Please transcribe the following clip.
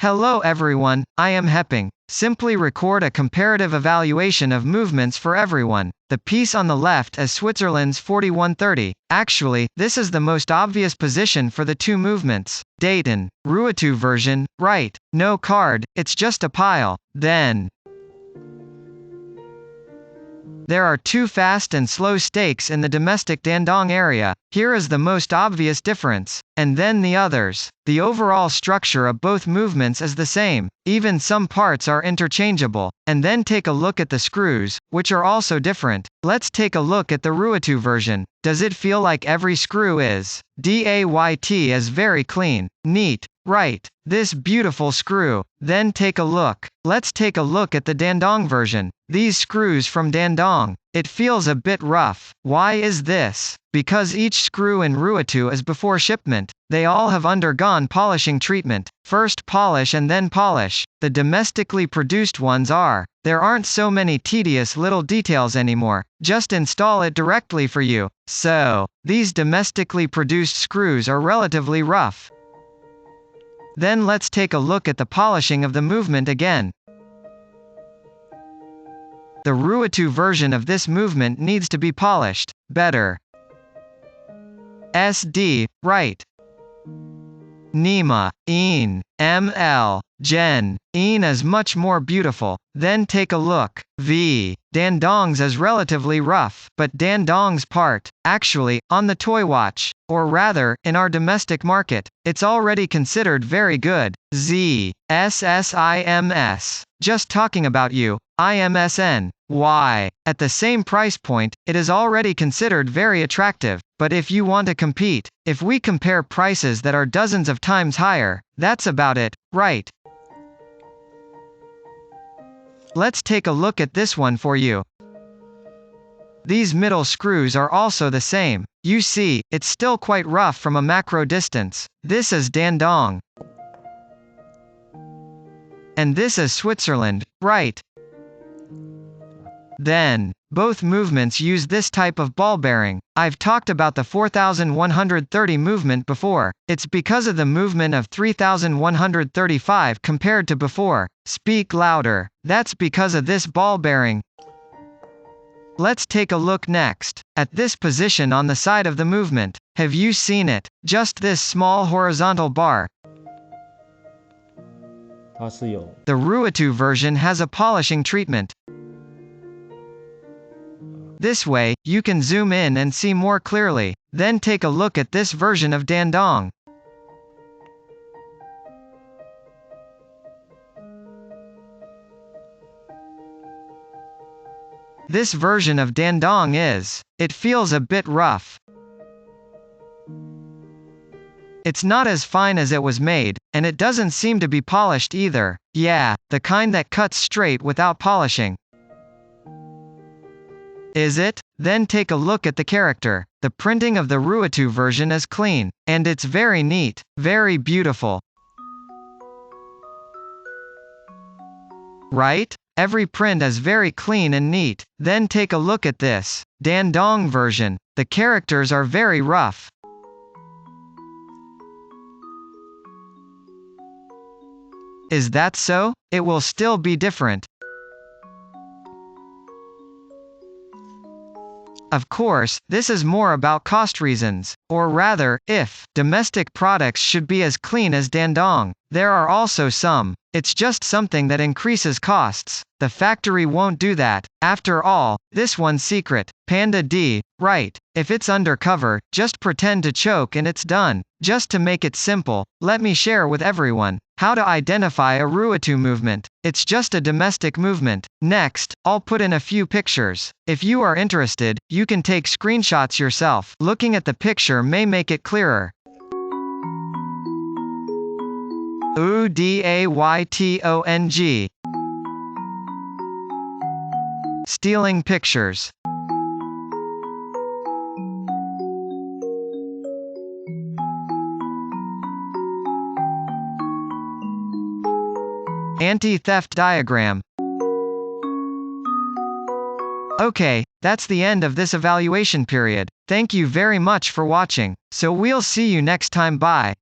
Hello everyone, I am Hepping. Simply record a comparative evaluation of movements for everyone. The piece on the left is Switzerland's 4130. Actually, this is the most obvious position for the two movements. Dayton, Ruatu version, right. No card, it's just a pile. Then there are two fast and slow stakes in the domestic dandong area. Here is the most obvious difference. And then the others. The overall structure of both movements is the same. Even some parts are interchangeable. And then take a look at the screws, which are also different. Let's take a look at the Ruatu version. Does it feel like every screw is? DAYT is very clean. Neat. Right. This beautiful screw. Then take a look. Let's take a look at the dandong version. These screws from dandong. It feels a bit rough. Why is this? Because each screw in Ruatu is before shipment. They all have undergone polishing treatment. First polish and then polish. The domestically produced ones are. There aren't so many tedious little details anymore. Just install it directly for you. So, these domestically produced screws are relatively rough. Then let's take a look at the polishing of the movement again. The Ruatu version of this movement needs to be polished better. SD, right. Nima, Een, ML, Gen, Een is much more beautiful. Then take a look. V. Dandong's is relatively rough, but Dandong's part, actually, on the toy watch, or rather, in our domestic market, it's already considered very good. Z. SSIMS. Just talking about you. IMSN. Y. At the same price point, it is already considered very attractive. But if you want to compete, if we compare prices that are dozens of times higher, that's about it, right? Let's take a look at this one for you. These middle screws are also the same. You see, it's still quite rough from a macro distance. This is dandong. And this is Switzerland, right? Then, both movements use this type of ball bearing. I've talked about the 4130 movement before. It's because of the movement of 3135 compared to before. Speak louder. That's because of this ball bearing. Let's take a look next at this position on the side of the movement. Have you seen it? Just this small horizontal bar. The Ruatu version has a polishing treatment. This way, you can zoom in and see more clearly. Then take a look at this version of dandong. This version of dandong is. It feels a bit rough. It's not as fine as it was made, and it doesn't seem to be polished either. Yeah, the kind that cuts straight without polishing. Is it? Then take a look at the character. The printing of the Ruatu version is clean, and it's very neat, very beautiful. Right? Every print is very clean and neat. Then take a look at this dandong version. The characters are very rough. Is that so? It will still be different. Of course, this is more about cost reasons, or rather, if domestic products should be as clean as dandong. There are also some. It's just something that increases costs. The factory won't do that. After all, this one's secret. Panda D, right. If it's undercover, just pretend to choke and it's done. Just to make it simple, let me share with everyone how to identify a Ruatu movement. It's just a domestic movement. Next, I'll put in a few pictures. If you are interested, you can take screenshots yourself. Looking at the picture may make it clearer. Daytong. Stealing pictures. Anti-theft diagram. Okay, that's the end of this evaluation period. Thank you very much for watching. So we'll see you next time. Bye.